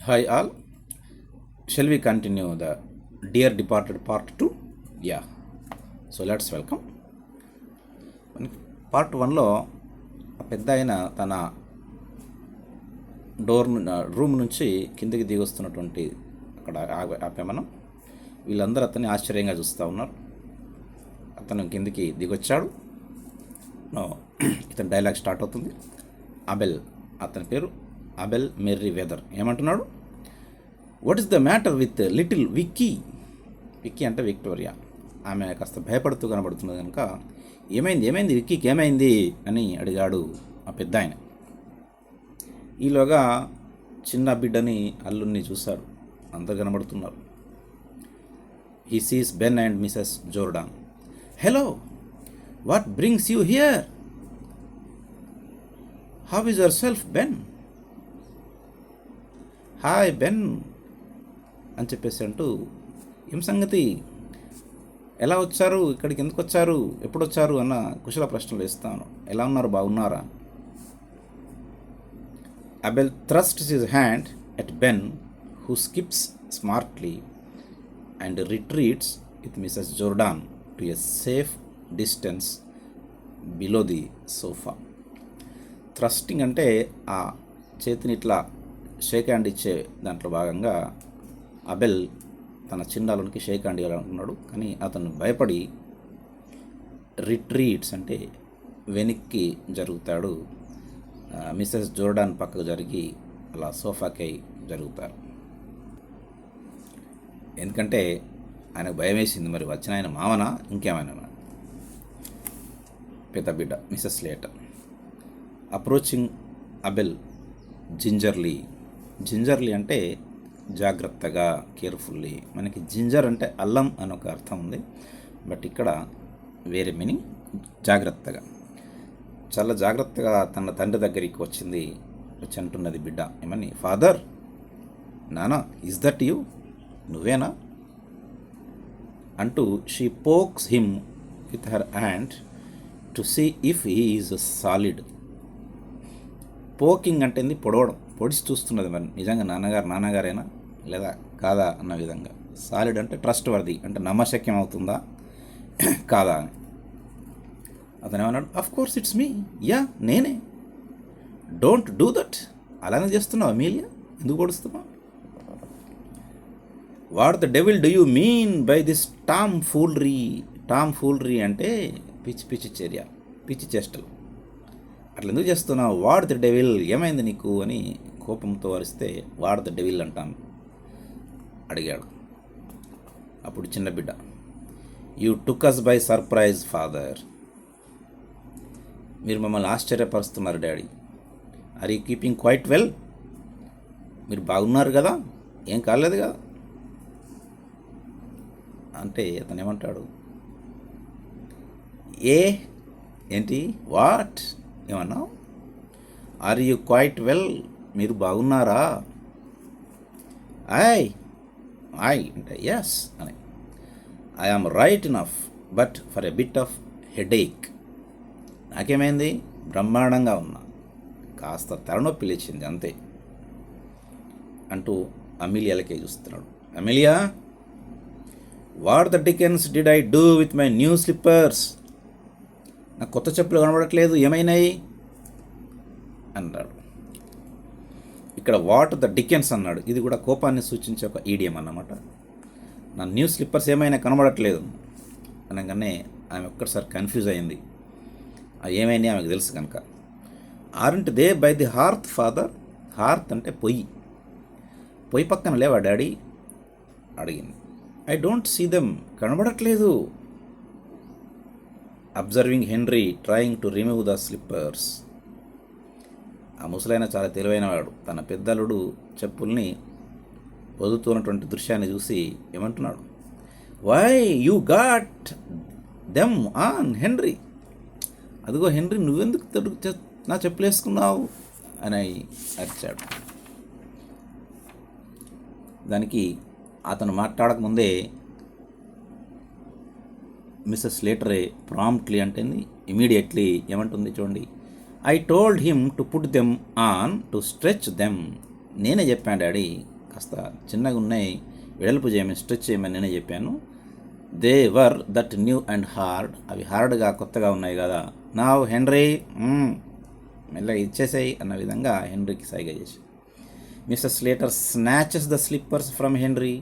Hi all, shall we continue the Dear Departed Part 2? Yeah, so let's welcome. Part 1లో పెద్ద ఆయన తన room నుంచి కిందకి దిగి వస్తున్నటువంటి అక్కడ ఆపే మనం వీళ్ళందరూ అతన్ని ఆశ్చర్యంగా చూస్తూ ఉన్నారు. అతను కిందికి దిగొచ్చాడు. ఇతని డైలాగ్ స్టార్ట్ అవుతుంది. అబెల్, అతని పేరు అబెల్ మెర్రీ వెదర్, ఏమంటున్నాడు? What is the matter with little Vicky? Vicky అంటే విక్టోరియా. ఆమె కాస్త భయపడుతూ కనబడుతున్నది కనుక ఏమైంది విక్కీకి ఏమైంది అని అడిగాడు ఆ పెద్ద ఆయన. ఈలోగా చిన్న బిడ్డని అల్లుడిని చూశాడు. అందరు కనబడుతున్నారు. He sees Ben and Mrs Jordan. Hello, what brings you here? How is your self Ben? Hi Ben అని చెప్పేసి అంటూ, ఏం సంగతి, ఎలా వచ్చారు, ఇక్కడికి ఎందుకు వచ్చారు, ఎప్పుడు వచ్చారు అన్న కుశల ప్రశ్నలు వేస్తాను. ఎలా ఉన్నారు, బాగున్నారా? Abel thrusts his hand at Ben, who skips smartly and retreats with Mrs Jordan to a safe distance below the sofa. Thrusting అంటే ఆ చేతిని ఇట్లా షేక్ హ్యాండ్ ఇచ్చే దాంట్లో భాగంగా అబెల్ తన చిన్నాలోనికి షేక్ హ్యాండ్ ఇవ్వాలనుకున్నాడు. కానీ అతను భయపడి రిట్రీట్స్ అంటే వెనక్కి జరుగుతాడు. మిసెస్ జోర్డాన్ పక్కకు జరిగి అలా సోఫాకై జరుగుతారు. ఎందుకంటే ఆయనకు భయం వేసింది. మరి వచ్చిన ఆయన మావనా ఇంకేమైనా? పెద్ద బిడ్డ Mrs later approaching Abel gingelly. Gingelly అంటే జాగ్రత్తగా, కేర్ఫుల్లీ. మనకి జింజర్ అంటే అల్లం అని ఒక అర్థం ఉంది, బట్ ఇక్కడ వేరే మీనింగ్, జాగ్రత్తగా. చాలా జాగ్రత్తగా తన తండ్రి దగ్గరికి వచ్చి అంటున్నది బిడ్డ. ఏమని? ఫాదర్, నానా, ఈజ్ దట్ యూ? నువ్వేనా అంటూ she pokes him with her hand to see if he is solid. Poking అంటే పొడవడం, పొడిచి చూస్తున్నది. మరి నిజంగా నాన్నగారేనా లేదా కాదా అన్న విధంగా. సాలిడ్ అంటే ట్రస్ట్ వర్ది, అంటే నమ్మశక్యం అవుతుందా కాదా అని. అతను ఏమన్నాడు? Of course it's me, yeah నేనే. Don't do that. అలానే చేస్తున్నావు అమీలియా, ఎందుకు పొడుస్తున్నావు? What the devil do you mean by this tomfoolery? Tomfoolery అంటే పిచ్చి చర్య, పిచ్చి చేష్టలు. అట్లా ఎందుకు చేస్తున్నావు? వాట్ ద డెవిల్, ఏమైంది నీకు అని కోపంతో వరిస్తే వాట్ ద డెవిల్ అంటాను అడిగాడు. అప్పుడు చిన్న బిడ్డ, you took us by surprise father. మీరు మమ్మల్ని ఆశ్చర్యపరుస్తున్నారు daddy. Are you keeping quite well? మీరు బాగున్నారు కదా, ఏం కాలేదు కదా అంటే అతను ఏమంటాడు? ఏంటి, వాట్ ఏమన్నావు? ఆర్ యూ క్వైట్ వెల్, మీరు బాగున్నారా? ఐ అంటే ఎస్ అని. I am right enough but for a bit of headache. నాకేమైంది, బ్రహ్మాండంగా ఉన్నా, కాస్త తలనొప్పి లేచింది అంతే అంటూ అమీలియాలకే చూస్తున్నాడు. Amelia, what the dickens did I do with my new slippers? నాకు కొత్త చెప్పులు కనబడట్లేదు, ఏమైనాయి అన్నాడు. ఇక్కడ వాట్ ద డికెన్స్ అన్నాడు. ఇది కూడా కోపాన్ని సూచించే ఒక ఈడియం అన్నమాట. నా న్యూ స్లిప్పర్స్ ఏమైనా కనబడట్లేదు అనగానే ఆమె ఒక్కసారి కన్ఫ్యూజ్ అయింది. ఏమైనా ఆమెకు తెలుసు కనుక. Aren't they by the hearth father? Hearth అంటే పొయ్యి పక్కన లేవా డాడీ అడిగింది. ఐ డోంట్ సీ దెమ్, కనబడట్లేదు. Observing henry trying to remove the slippers. ఆ ముసలైన చాలా తెలివైన వాడు. తన పెద్దలుడు చెప్పుల్ని వదులుతున్నటువంటి దృశ్యాన్ని చూసి ఏమంటున్నాడు? Why you got them on Henry? అదిగో హెన్రీ, నువ్వెందుకు నా చెప్పులు వేసుకున్నావు అని అరిచాడు. దానికి అతను మాట్లాడకముందే మిసెస్ లేటరే ప్రాంప్ట్లీ అంటుంది, ఇమీడియట్లీ ఏమంటుంది చూడండి. I told him to put them on to stretch them. నేనే చెప్పాను డాడీ, కాస్త చిన్నగా ఉన్నాయి, వెడల్పు చేయమని, స్ట్రెచ్ చేయమని నేనే చెప్పాను. They were that new and hard, అవి హార్డ్గా కొత్తగా ఉన్నాయి కదా. నా హెన్రీ మెల్లగా ఇచ్చేసాయి అన్న విధంగా హెన్రీకి సైగ చేసి, mister Slater snatches the slippers from henry,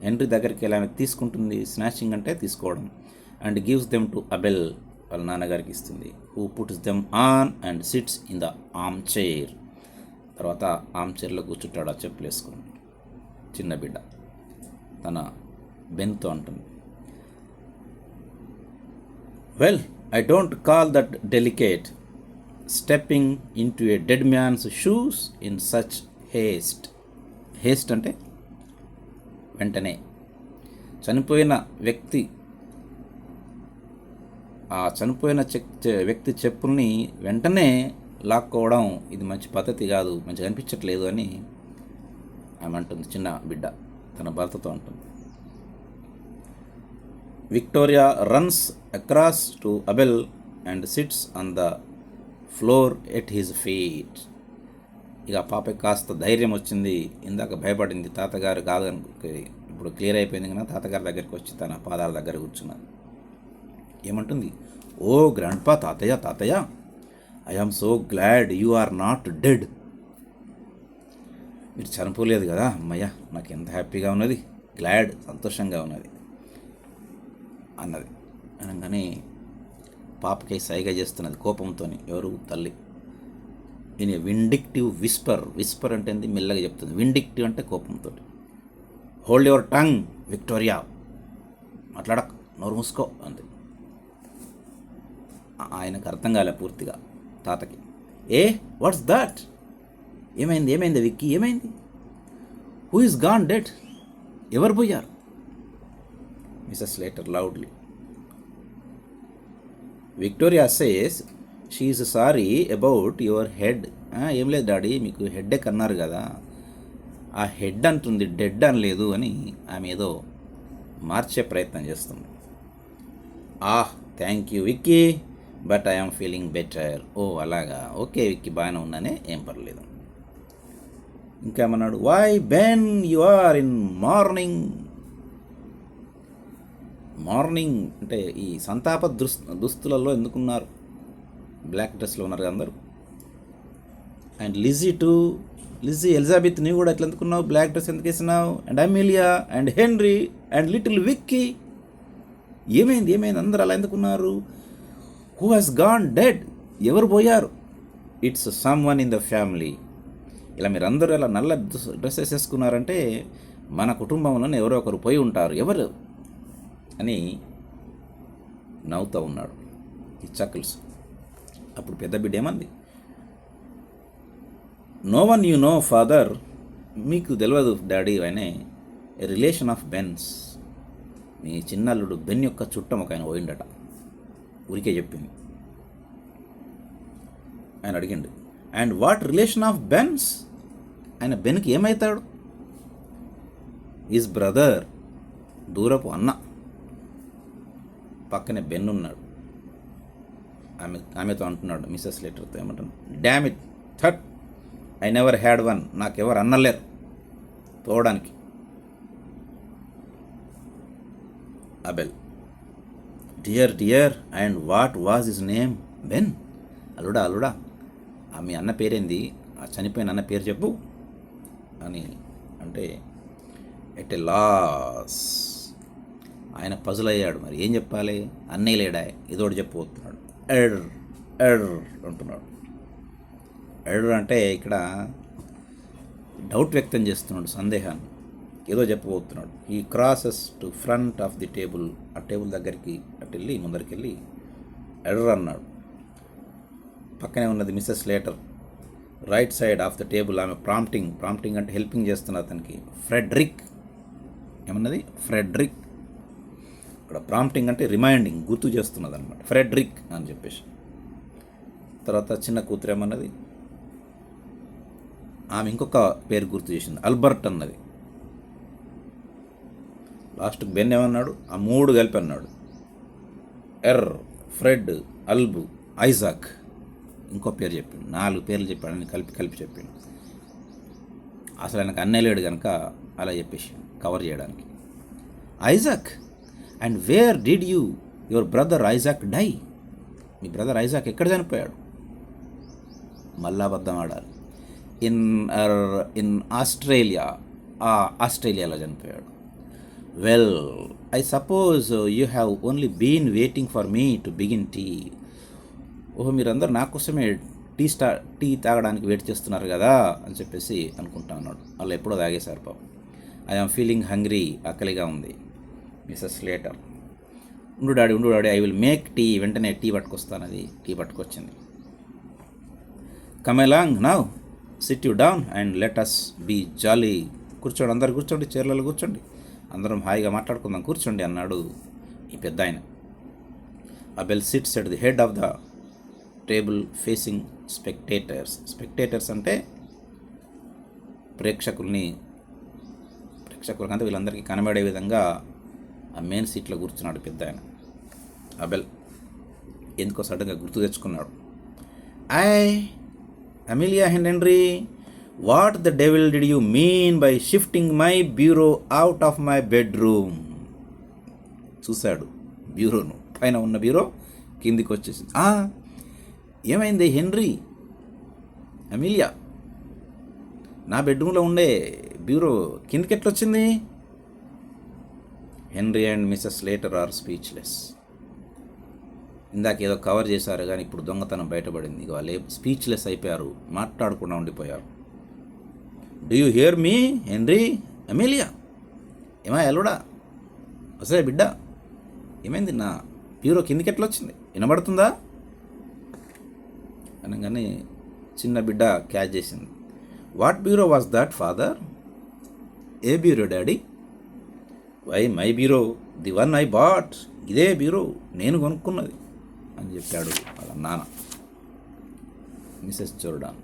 henry దగ్గరికి ఎలా తీసుకుంటుంది, స్నాచింగ్ అంటే తీసుకోవడం, and gives them to Abel, వాళ్ళ నాన్నగారికి ఇస్తుంది. Who puts them on and sits in the arm chair, తర్వాత ఆర్మ్ చైర్లో కూర్చుంటాడు ఆ చెప్పులు వేసుకుని. చిన్న బిడ్డ తన బెన్తో అంటుంది, well I don't call that delicate, stepping in to a dead man's shoes in such haste. Haste అంటే వెంటనే, చనిపోయిన వ్యక్తి వ్యక్తి చెప్పుల్ని వెంటనే లాక్కోవడం ఇది మంచి పద్ధతి కాదు, మంచిగా అనిపించట్లేదు అని ఆమె అంటుంది. చిన్న బిడ్డ తన భర్తతో అంటుంది. Victoria runs across to Abel and sits on the floor at his feet. ఇక పాపకి కాస్త ధైర్యం వచ్చింది, ఇందాక భయపడింది తాతగారు కాదని, ఇప్పుడు క్లియర్ అయిపోయింది కదా. తాతగారి దగ్గరికి వచ్చి తన పాదాల దగ్గర కూర్చున్నది. ఏమంటుంది, ఓ గ్రాండ్పా, తాతయ్య తాతయ్య, I am so glad you are not dead. మీరు చనిపోలేదు కదా, అమ్మయ్య నాకు ఎంత హ్యాపీగా ఉన్నది, గ్లాడ్, సంతోషంగా ఉన్నది అన్నది. అనగానే పాపకై సైగా చేస్తున్నది కోపంతో. ఎవరు, తల్లి. దీని విండిక్టివ్ విస్పర్, విస్పర్ అంటే మెల్లగా చెప్తుంది, విండిక్టివ్ అంటే కోపంతో. హోల్డ్ యువర్ టంగ్ విక్టోరియా, మాట్లాడక, నోరు మూసుకో అంతే. ఆయనకు అర్థం కాలే పూర్తిగా తాతకి. వాట్స్ దాట్, ఏమైంది విక్కీ, ఏమైంది, హూ ఇస్ గాన్ డెడ్, ఎవరు పోయారు. Mrs Slater loudly. Victoria says she is sorry about your head. ఏం లేదు డాడీ, మీకు హెడ్ఏక్ అన్నారు కదా, ఆ హెడ్ అంటుంది, డెడ్ అనలేదు అని ఆమె ఏదో మార్చే ప్రయత్నం చేస్తుంది. Thank you Vicky, but I'm feeling better. ఓ అలాగా, ఓకే విక్కీ, బాగానే ఉన్నానే, ఏం పర్లేదు. ఇంకేమన్నాడు, why Ben you are in mourning. Mourning అంటే ఈ సంతాప దుస్తులలో ఎందుకున్నారు, బ్లాక్ డ్రెస్లో ఉన్నారు అందరూ. అండ్ లిజీ ఎలిజాబెత్, నీవు కూడా ఎట్లా ఎందుకున్నావు, బ్లాక్ డ్రెస్ ఎందుకు వేసినావు. And Amelia and henry and little Vicky, ఏమైంది అందరూ అలా ఎందుకున్నారు. హూ హాస్ గాన్ డెడ్, ఎవరు పోయారు. It's some one in the family. ఇలా మీరు అందరూ ఇలా నల్ల డ్రెస్సెస్ వేసుకున్నారంటే మన కుటుంబంలోనే ఎవరో ఒకరు పోయి ఉంటారు, ఎవరు అని నవ్వుతూ ఉన్నాడు ఈ చకిల్స్. అప్పుడు పెద్ద బిడ్డ ఏమంది, no one you know father, మీకు తెలియదు డాడీ, ఆయనే రిలేషన్ ఆఫ్ బెన్స్, మీ చిన్నల్లుడు బెన్ యొక్క చుట్టం ఒక ఆయన పోయిండట, ఊరికే చెప్పింది. ఆయన అడిగిండు, and what relation of Ben's, ఆయన బెన్కి ఏమవుతాడు. ఈజ్ బ్రదర్, దూరపు అన్న, పక్కనే బెన్ ఉన్నాడు. ఆమెతో అంటున్నాడు, మిసెస్ స్లేటర్తో ఏమంటున్నాడు, damn it that, I never had one, నాకెవరు అన్నలేరు పోవడానికి. Abel, dear and what was his name. Ben, అల్లుడా మీ అన్న పేరేంది, ఆ చనిపోయిన అన్న పేరు చెప్పు అని అంటే, ఎట్ ఎ లాస్, ఆయన పజుల్ అయ్యాడు, మరి ఏం చెప్పాలి, అన్నీ లేడా, ఇదోటి చెప్పబోతున్నాడు. ఎర్ అంటున్నాడు. ఎర్ అంటే ఇక్కడ డౌట్ వ్యక్తం చేస్తున్నాడు, సందేహాన్ని, ఏదో చెప్పబోతున్నాడు. ఈ crosses to front of the table, ఆ టేబుల్ దగ్గరికి అటు వెళ్ళి ముందరికి వెళ్ళి ఎర్ర అన్నాడు. పక్కనే ఉన్నది Mrs Slater, right side of the table. ఆమె ప్రాంప్టింగ్ అంటే హెల్పింగ్ చేస్తున్నది అతనికి. ఫ్రెడ్రిక్ ఏమన్నది, ఫ్రెడ్రిక్. ఇక్కడ ప్రాంప్టింగ్ అంటే రిమైండింగ్, గుర్తు చేస్తున్నది అనమాట, ఫ్రెడ్రిక్ అని చెప్పేసి. తర్వాత చిన్న కూతురు ఏమన్నది, ఆమె ఇంకొక పేరు గుర్తు చేసింది, అల్బర్ట్ అన్నది. లాస్ట్కి బెన్ ఏమన్నాడు, ఆ మూడు కలిపి అన్నాడు, ఫ్రెడ్, అల్బు, ఐజాక్, ఇంకో పేరు చెప్పిండు, 4 పేర్లు చెప్పాడని కలిపి చెప్పిండు. అసలు ఆయనకు అన్నే లేడు కనుక అలా చెప్పేసి కవర్ చేయడానికి. Isaac, and where did your brother Isaac die? మీ బ్రదర్ ఐజాక్ ఎక్కడ చనిపోయాడు? మళ్ళా అబద్ధం ఆడాలి. ఇన్ ఆస్ట్రేలియా, ఆస్ట్రేలియాలో చనిపోయాడు. Well, I suppose you have only been waiting for me to begin tea. ఓహో, మీరందరూ నా కోసమే టీ తాగడానికి వెయిట్ చేస్తున్నారు కదా అని చెప్పేసి అనుకుంటా ఉన్నాడు. వాళ్ళు ఎప్పుడో తాగేశారు పాపం. ఐఎమ్ ఫీలింగ్ హంగ్రీ, ఆకలిగా ఉంది. మిసెస్ స్లేటర్, ఉండు daddy, I will make tea. వెంటనే టీ పట్టుకొస్తాను. అది టీ పట్టుకొచ్చింది. Come along now, sit you down and let us be jolly. కూర్చోండి, అందరు కూర్చోండి, చైర్లలో కూర్చోండి, అందరం హాయిగా మాట్లాడుకుందాం, కూర్చోండి అన్నాడు ఈ పెద్ద ఆయన. Abel sits at the head of the table facing spectators. Spectators అంటే ప్రేక్షకులకంటే వీళ్ళందరికీ కనబడే విధంగా ఆ మెయిన్ సీట్లో కూర్చున్నాడు పెద్ద ఆయన. అబెల్ ఎందుకో సడన్గా గుర్తు తెచ్చుకున్నాడు. Amelia henry, what the devil did you mean by shifting my bureau out of my bedroom? చూశాడు బ్యూరోను, పైన ఉన్న బ్యూరో కిందికి వచ్చేసింది. ఏమైంది హెన్రీ? అమిలియా, నా బెడ్రూమ్లో ఉండే బ్యూరో కిందికి ఎట్లొచ్చింది? Henry and Mrs Slater are speechless. ఇందాక ఏదో కవర్ చేశారు కానీ ఇప్పుడు దొంగతనం బయటపడింది. వాళ్ళు స్పీచ్లెస్ అయిపోయారు, మాట్లాడకుండా ఉండిపోయారు. Do you here me henry? Amelia, ఏమా ఎల్లుడా, వసే బిడ్డ, ఏమైంది? నా బ్యూరో కిందికి ఎట్లా వచ్చింది, వినబడుతుందా అనగానే చిన్న బిడ్డ క్యాచ్ చేసింది. What bureau was that father? ఏ bureau daddy? Why my bureau, the one I bought. ఇదే బ్యూరో, నేను కొనుక్కున్నది అని చెప్పాడు వాళ్ళ నాన్న. Mrs Jordan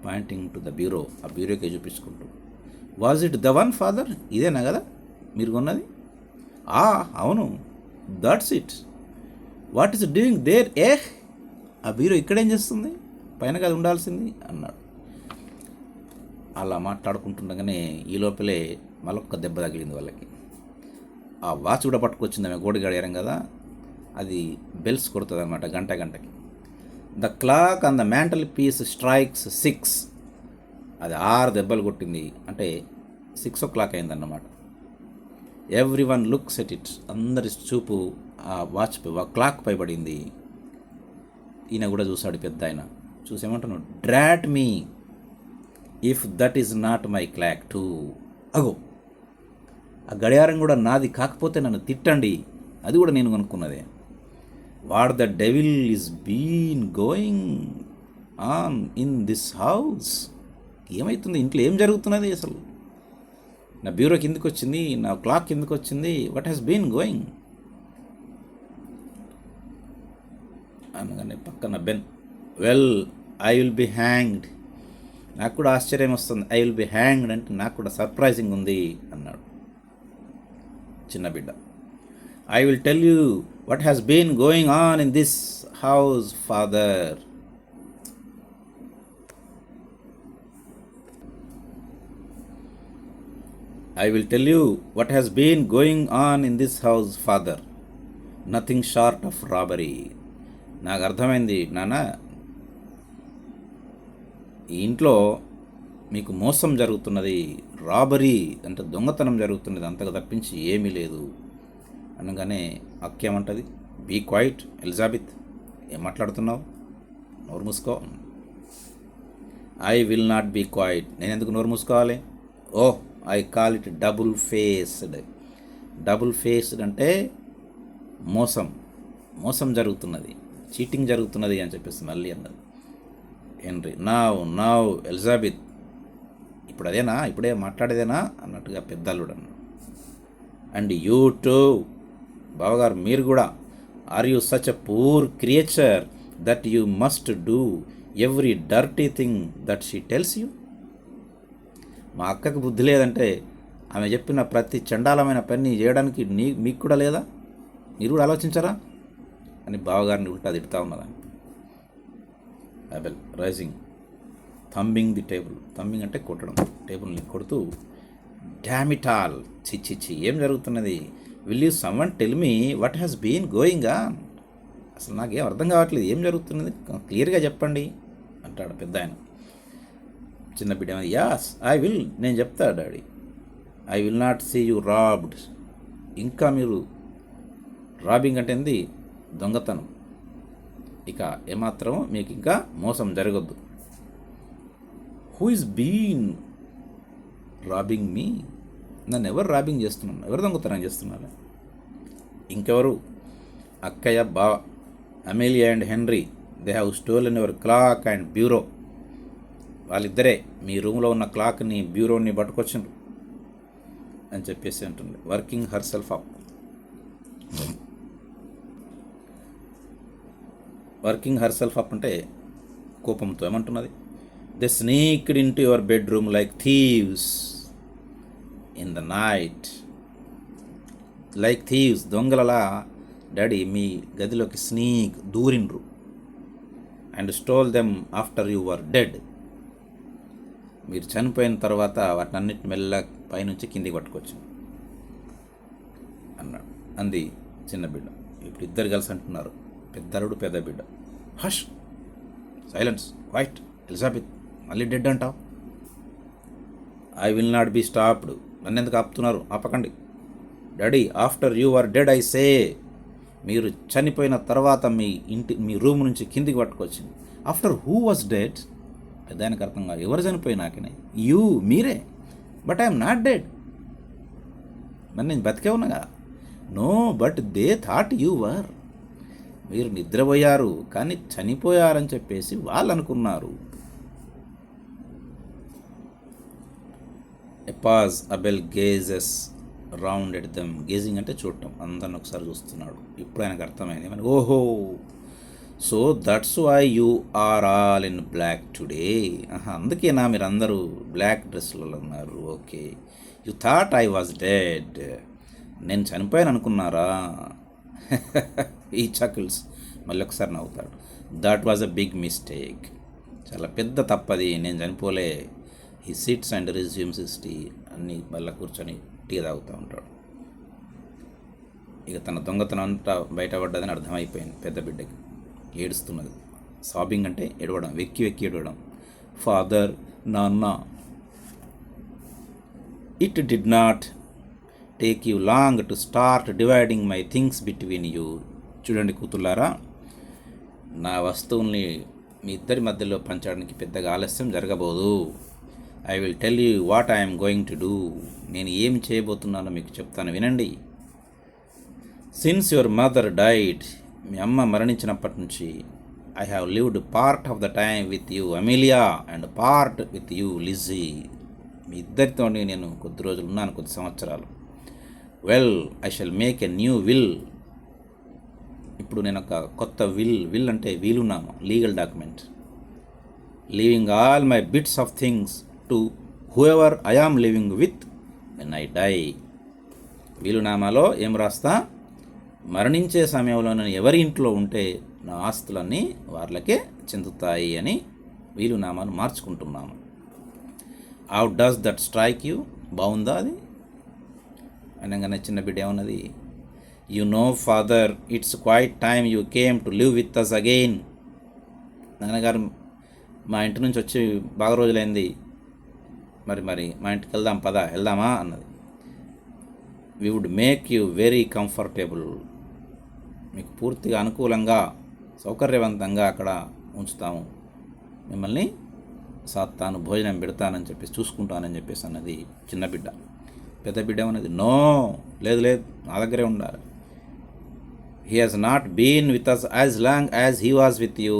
pointing to the bureau, ఆ బ్యూరోకే చూపించుకుంటూ, was it the one father? ఇదేనా కదా మీరు కొన్నది? అవును, that's it. What is doing there? ఆ బ్యూరో ఇక్కడేం చేస్తుంది, పైన కదా ఉండాల్సింది అన్నాడు. అలా మాట్లాడుకుంటుండగానే ఈ లోపలే మళ్ళొక్క దెబ్బ తగిలింది వాళ్ళకి. ఆ వాచ్ కూడా పట్టుకొచ్చింది ఆమె, గోడి గడియారం కదా, అది బెల్స్ కొడుతుంది అనమాట గంటకి. The clock on the mantel piece strikes 6. అది 6 దెబ్బలు కొట్టింది, అంటే 6 o'clock అయిందన్నమాట. Every one looks at it. అందరి చూపు ఆ క్లాక్ పై పడింది. ఈయన కూడా చూశాడు పెద్ద ఆయన. చూసేమంటున్నాడు, drat me if that is not my clock too. అగో, ఆ గడియారం కూడా నాది కాకపోతే నన్ను తిట్టండి, అది కూడా నేను కొనుక్కున్నదే. What the devil is been going on in this house? ఏమవుతుంది ఇంట్లో, ఏం జరుగుతున్నది అసలు? నా బ్యూరో కిందకి వచ్చింది, నా క్లాక్ కిందకి వచ్చింది. వాట్ హ్యాస్ బీన్ గోయింగ్ అనగానే పక్కన Ben, well I will be hanged. నాకు కూడా ఆశ్చర్యం వస్తుంది. ఐ విల్ బి హ్యాంగ్డ్ అంటే నాకు కూడా సర్ప్రైజింగ్ ఉంది అన్నాడు చిన్న బిడ్డ. I will tell you what has been going on in this house father. I will tell you what has been going on in this house, father. Nothing short of robbery. నాకు అర్థమైంది నాన్న, ఈ ఇంట్లో మీకు మోసం జరుగుతున్నది, రాబరీ అంటే దొంగతనం జరుగుతున్నది, అంతకు తప్పించి ఏమీ లేదు అనగానే అక్కేమంటది, బీ క్వైట్ ఎలిజబెత్, ఏం మాట్లాడుతున్నావు, నోరు మూసుకో. I will not be quiet. నేను ఎందుకు నోరు మూసుకోవాలి? Oh, I call it double faced. Double faced అంటే మోసం జరుగుతున్నది, చీటింగ్ జరుగుతున్నది అని చెప్పేసి మళ్ళీ అన్నది హెన్రీ. నౌ ఎలిజబెత్, ఇప్పుడే మాట్లాడేదేనా అన్నట్టుగా పెద్దల్లుడు అన్నాడు. అండ్ యూ టూ, బావగారు మీరు కూడా, are you such a poor creature that you must do every dirty thing that she tells you? మా అక్కకు బుద్ధి లేదంటే ఆమె చెప్పిన ప్రతి చండాలమైన పని చేయడానికి మీకు కూడా లేదా? మీరు కూడా ఆలోచించరా అని బావగారిని ఉల్టా తిడతా ఉన్నదాన్ని. Abel rising, thumbing the table. Thumbing అంటే కొట్టడం, టేబుల్ని కొడుతూ డామ్ ఇట్ ఆల్, చి ఏం జరుగుతున్నది, will you someone tell me what has been going on, అసలు నాకేం అర్థం కావట్లేదు, ఏం జరుగుతున్నది క్లియర్గా చెప్పండి అంటాడు పెద్ద ఆయన. చిన్న బిడ్డ యాస్ ఐ విల్, నేను చెప్తా daddy. I will not see you robbed, ఇంకా మీరు రాబింగ్ అంటే ఏంది, దొంగతనం, ఇక ఏమాత్రం మీకు ఇంకా మోసం జరగద్దు. హూ ఇస్ బీన్ రాబింగ్ మీ, నన్ను ఎవరు రాబింగ్ చేస్తున్నాను, ఎవరు దొంగతనం చేస్తున్నారు, ఇంకెవరు, అక్కయ్య బావ Amelia and henry, they have stolen your clock and bureau, వాళ్ళిద్దరే మీ రూమ్లో ఉన్న క్లాక్ని బ్యూరోని పట్టుకొచ్చిండ్రు అని చెప్పేసి అంటుంది. Working herself up, working herself up అంటే కోపంతో ఏమంటున్నది, they sneaked into your bedroom like thieves in the night, like thieves, దొంగలలా డాడీ మీ గదిలోకి స్నీక్ దూరిండ్రు, and stole them after you were dead, మీరు చనిపోయిన తర్వాత వాటిని అన్నిటి మెల్ల పైనుంచి కిందికి పట్టుకొచ్చింది అన్నాడు. అంది చిన్న బిడ్డ. ఇప్పుడు ఇద్దరు కలిసి అంటున్నారు, పెద్దరుడు పెద్ద బిడ్డ, హష్ సైలెన్స్ క్వైట్, ఎలిజాబెత్ మళ్ళీ డెడ్ అంటావు, I will not be stopped, నన్ను ఎందుకు ఆపుతున్నారు, ఆపకండి, daddy after you are dead I say, మీరు చనిపోయిన తర్వాత మీ రూమ్ నుంచి కిందికి పట్టుకొచ్చింది, ఆఫ్టర్ హూ వాజ్ డెడ్, పెద్దానికి అర్థం కాదు, ఎవరు చనిపోయినాకనే, యూ మీరే, బట్ ఐఎమ్ నాట్ డెడ్, మరి నేను బతికే ఉన్నాగా, no but they thought you were, మీరు నిద్రపోయారు కానీ చనిపోయారని చెప్పేసి వాళ్ళు అనుకున్నారు. A pause Abel gazes round at them, gazing అంటే చూడటం, అందరిని ఒకసారి చూస్తున్నాడు. ఇప్పుడు ఆయనకు అర్థమైంది మనకి, ఓహో so that's why you are all in black today, అందుకేనా మీరు అందరూ బ్లాక్ డ్రెస్లలో ఉన్నారు, okay, you thought I was dead, నేను చనిపోయాను అనుకున్నారా, ఈ చకిల్స్, మళ్ళీ ఒకసారి నవ్వుతాడు, that was a big mistake, చాలా పెద్ద తప్పది, నేను చనిపోలే. He sits and resumes his tea, అన్నీ మళ్ళీ కూర్చొని టీ తాగుతూ ఉంటాడు. ఇక తన దొంగతనం అంతా బయటపడ్డదని అర్థమైపోయింది పెద్ద బిడ్డకి. ఏడుస్తున్నది, సాబింగ్ అంటే ఏడవడం, వెక్కి వెక్కి ఏడవడం, ఫాదర్ నాన్న, it did not take you long to start dividing my things between you, చూడండి కూతుర్లారా, నా వస్తువుల్ని మీ ఇద్దరి మధ్యలో పంచడానికి పెద్దగా ఆలస్యం జరగబోదు. I will tell you what I'm going to do, నేను ఏం చేయబోతున్నానో మీకు చెప్తాను వినండి. సిన్స్ యువర్ మదర్ డైడ్, మీ అమ్మ మరణించినప్పటి నుంచి, I have lived part of the time with you Amelia and part with you Lizzie, మీ ఇద్దరితో నేను కొద్ది రోజులు ఉన్నాను, కొద్ది సంవత్సరాలు. Well I shall make a new will, ఇప్పుడు నేను ఒక కొత్త విల్ అంటే వీలునామా, legal document, leaving all my bits of things to whoever I am living with when I die, వీలునామాలో ఏం రాస్తా, మరణించే సమయంలో నేను ఎవరి ఇంట్లో ఉంటే నా ఆస్తులన్నీ వాళ్ళకే చెందుతాయి అని వీలునామాను మార్చుకుంటున్నాను. How does that strike you, బాగుందా అది అనగానే చిన్న బిడ్డ ఏమన్నది, you know father it's quite time you came to live with us again, నాన్నగారు మా ఇంటి నుంచి వచ్చి బాగా రోజులైంది, మరి మా ఇంటికి వెళ్దామా అన్నది. We would make you very comfortable, మీకు పూర్తిగా అనుకూలంగా సౌకర్యవంతంగా అక్కడ ఉంచుతాము, మిమ్మల్ని సాత్తాను, భోజనం పెడతానని చెప్పేసి, చూసుకుంటానని చెప్పేసి అన్నది చిన్న బిడ్డ. పెద్ద బిడ్డ అన్నది, నో లేదు నా దగ్గరే ఉండాలి, he has not been with us as long as he was with you,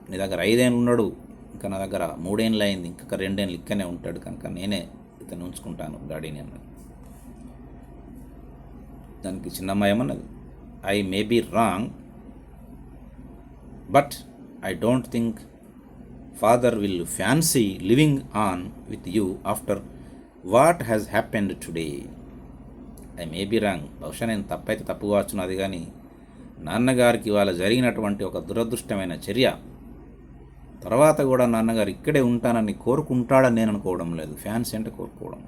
నీ దగ్గర 5 ఏళ్ళు ఉన్నాడు, ఇంకా నా దగ్గర 3 ఏళ్ళు అయింది, ఇంకా 2 ఏళ్ళు ఇక్కడనే ఉంటాడు, కనుక నేనే ఇతను ఉంచుకుంటాను డాడీని అన్నది. దానికి చిన్నమ్మాయి ఏమన్నది, I may be wrong but I don't think father will fancy living on with you after what has happened today, I may be wrong, బహుశా నేను తప్పైతే తప్పుగా వచ్చున్నది, కానీ నాన్నగారికి ఇవాళ జరిగినటువంటి ఒక దురదృష్టమైన చర్య తర్వాత కూడా నాన్నగారు ఇక్కడే ఉంటానని కోరుకుంటాడని నేను అనుకోవడం లేదు, ఫ్యాన్స్ అంటే కోరుకోవడం.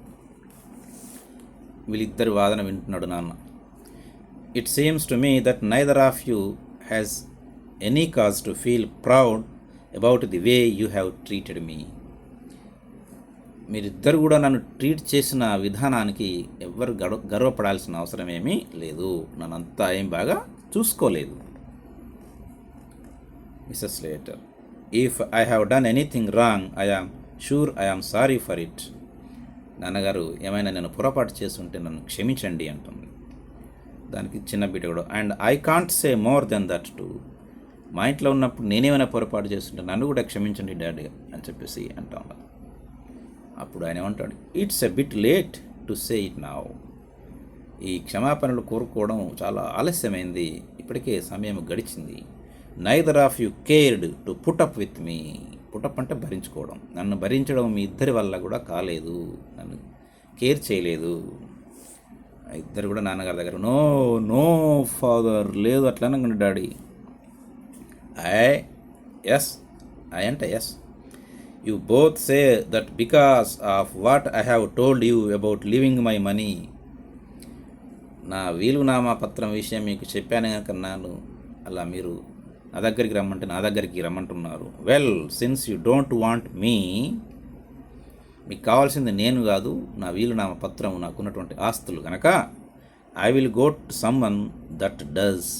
వీళ్ళిద్దరి వాదన వింటున్నాడు నాన్న. It seems to me that neither of you has any cause to feel proud about the way you have treated me. మీరిద్దరు కూడా నన్ను ట్రీట్ చేసిన విధానానికి ఎవ్వరు గర్వపడాల్సిన అవసరం ఏమీ లేదు. నన్నంతా ఏం బాగా చూసుకోలేదు. Mrs Slater, if I have done anything wrong I am sure I am sorry for it. నాన్నగారు ఏమైనా నేను పొరపాటు చేస్తుంటే నన్ను క్షమించండి అంటుంది. దానికి చిన్న బిడ్డ కూడా, and I can't say more than that to. మా ఇంట్లో ఉన్నప్పుడు నేనేమైనా పొరపాటు చేస్తుంటే నన్ను కూడా క్షమించండి డాడీ అని చెప్పేసి అంటా ఉన్నాను. అప్పుడు ఆయన ఏమంటాడు, it's a bit late to say it now. ఈ క్షమాపణలు కోరుకోవడం చాలా ఆలస్యమైంది, ఇప్పటికే సమయం గడిచింది. Neither of you cared to put up with me. Put up అంటే భరించుకోవడం. నన్ను భరించడం మీ ఇద్దరి వల్ల కూడా కాలేదు, నన్ను కేర్ చేయలేదు. ఇద్దరు కూడా నాన్నగారి దగ్గర నో నో ఫాదర్, లేదు అట్లనకండి డాడీ. ఎస్ ఐ అంటే yes. You both say that because of what I have told you about living my money. నా వీలునామా పత్రం విషయం మీకు చెప్పాను కన్నాను, అలా మీరు నా దగ్గరికి రమ్మంటే నా దగ్గరికి రమ్మంటున్నారు. Well, since you don't want me, మీకు కావాల్సింది నేను కాదు నా వీలునామా పత్రం, నాకున్నటువంటి ఆస్తులు కనుక, I will go to someone that does.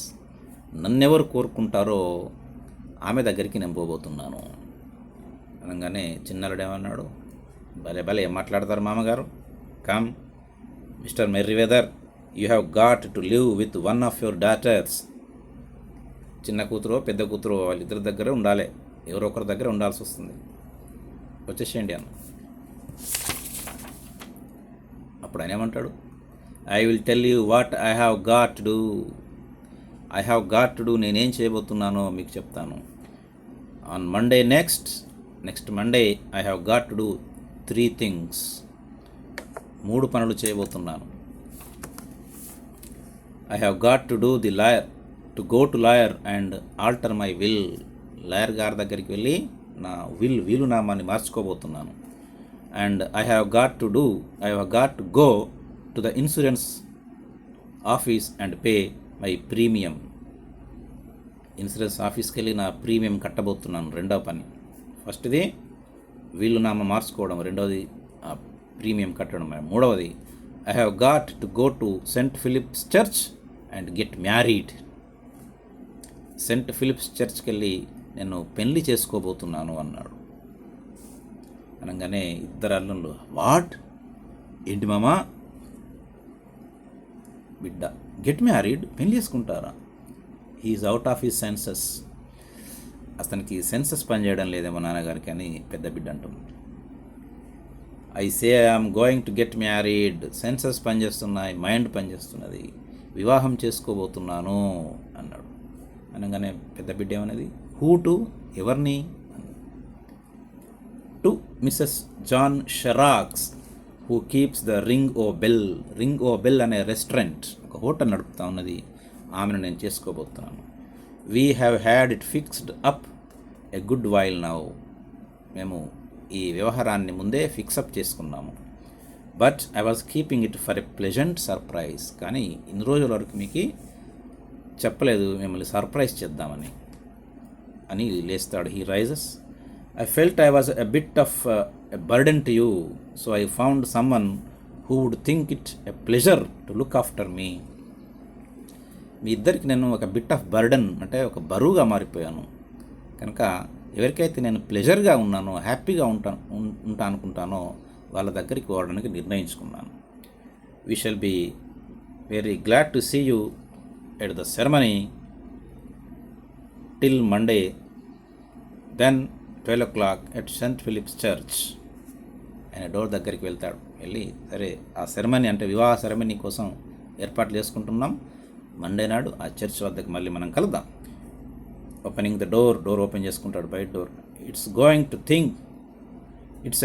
నన్నెవరు కోరుకుంటారో ఆమె దగ్గరికి నేను పోబోతున్నాను అనగానే చిన్నలుడు ఏమన్నాడు, భలే భలే ఏం మాట్లాడతారు మామగారు. Come Mr Merriweather, you have got to live with one of your daughters. చిన్న కూతురో పెద్ద కూతురో వాళ్ళిద్దరి దగ్గర ఉండాలి, ఎవరో ఒకరి దగ్గర ఉండాల్సి వస్తుంది, వచ్చేసేయండి అన్న. అప్పుడు ఆయన ఏమంటాడు, I will tell you what I have got to do. I have got to do, నేనేం చేయబోతున్నానో మీకు చెప్తాను. On Monday next Monday I have got to do 3 things. 3 పనులు చేయబోతున్నాను. I have got to do the lawyer, to go to lawyer and alter my will. Lawyer గారి దగ్గరికి వెళ్ళి నా వీలునామాన్ని మార్చుకోబోతున్నాను. And I have got to go to the insurance office and pay my premium. Insurance ఆఫీస్కి వెళ్ళి నా premium కట్టబోతున్నాను. రెండవ పని. ఫస్ట్ది వీలునామా మార్చుకోవడం, రెండవది ప్రీమియం కట్టడం, మూడవది I have got to go to Saint Philip's church and get married. Saint Philip's చర్చ్కి వెళ్ళి నేను పెళ్లి చేసుకోబోతున్నాను అన్నాడు. అనగానే ఇద్దరు అల్లుళ్ళు, వాట్, ఏంటి మామా, బిడ్డ గెట్ మ్యారీడ్, పెళ్లి చేసుకుంటారా? He's out of his senses. అతనికి సెన్సెస్ పనిచేయడం లేదేమో నాన్నగారికి అని పెద్ద బిడ్డ అంటుంది. I say I'm going to get married. Senses పనిచేస్తున్నాయి, మైండ్ పనిచేస్తున్నది, వివాహం చేసుకోబోతున్నాను అన్నాడు. అనగానే పెద్ద బిడ్డ ఏమనేది, హూ టు, ఎవరిని? To Mrs John Shorrocks who keeps the ring oh bell అనే రెస్టారెంట్, ఒక హోటల్ నడుపుతా ఉన్నది, ఆమెను నేను చేసుకోబోతున్నాను. We have had it fixed up a good while now. మేము ఈ వ్యవహారాన్ని ముందే ఫిక్సప్ చేసుకున్నాము. But I was keeping it for a pleasant surprise. కానీ ఇన్ని రోజుల వరకు మీకు చెప్పలేదు, మిమ్మల్ని సర్ప్రైజ్ చేద్దామని అని లేస్తాడు. He rises, I felt I was a bit of a burden to you, so I found someone who would think it a pleasure to look after me. మీ ఇద్దరికి నేను ఒక బిట్ ఆఫ్ బర్డెన్ అంటే ఒక బరువుగా మారిపోయాను కనుక ఎవరికైతే నేను ప్లెజర్గా ఉన్నానో, హ్యాపీగా ఉంటా అనుకుంటానో వాళ్ళ దగ్గరికి పోవడానికి నిర్ణయించుకున్నాను. We shall be very glad to see you at the ceremony till Monday, then 12 o'clock at Saint Philip's church. ఆయన డోర్ దగ్గరికి వెళ్తాడు. వెళ్ళి, సరే ఆ సెరమనీ అంటే వివాహ సెరమనీ కోసం ఏర్పాట్లు చేసుకుంటున్నాం, మండే నాడు ఆ చర్చ్ వద్దకు మళ్ళీ మనం కలుద్దాం. ఓపెనింగ్ ద డోర్ ఓపెన్ చేసుకుంటాడు, బయట door. It's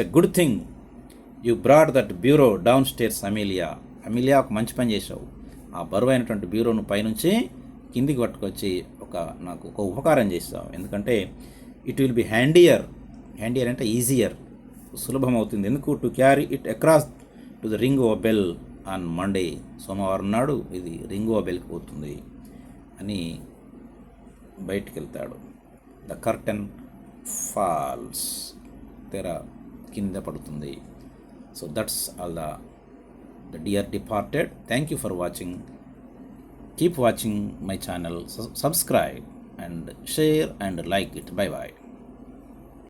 a good thing you brought that bureau downstairs Amelia. ఒక మంచి పని చేసావు, ఆ బరువు అయినటువంటి బ్యూరోను పైనుంచి కిందికి పట్టుకొచ్చి నాకు ఒక ఉపకారం చేసావు. ఎందుకంటే ఇట్ విల్ బి హ్యాండియర్ అంటే ఈజియర్, సులభం అవుతుంది. ఎందుకు? To carry it across to the ring oh bell on Monday, సోమవారం నాడు ఇది రింగ్ ఓ బెల్కి పోతుంది అని బయటికి వెళ్తాడు. ద కర్టన్ ఫాల్స్, తెర కింద పడుతుంది. So that's all the dear departed. Thank you for watching. Keep watching my channel. Subscribe and share and like it. Bye bye.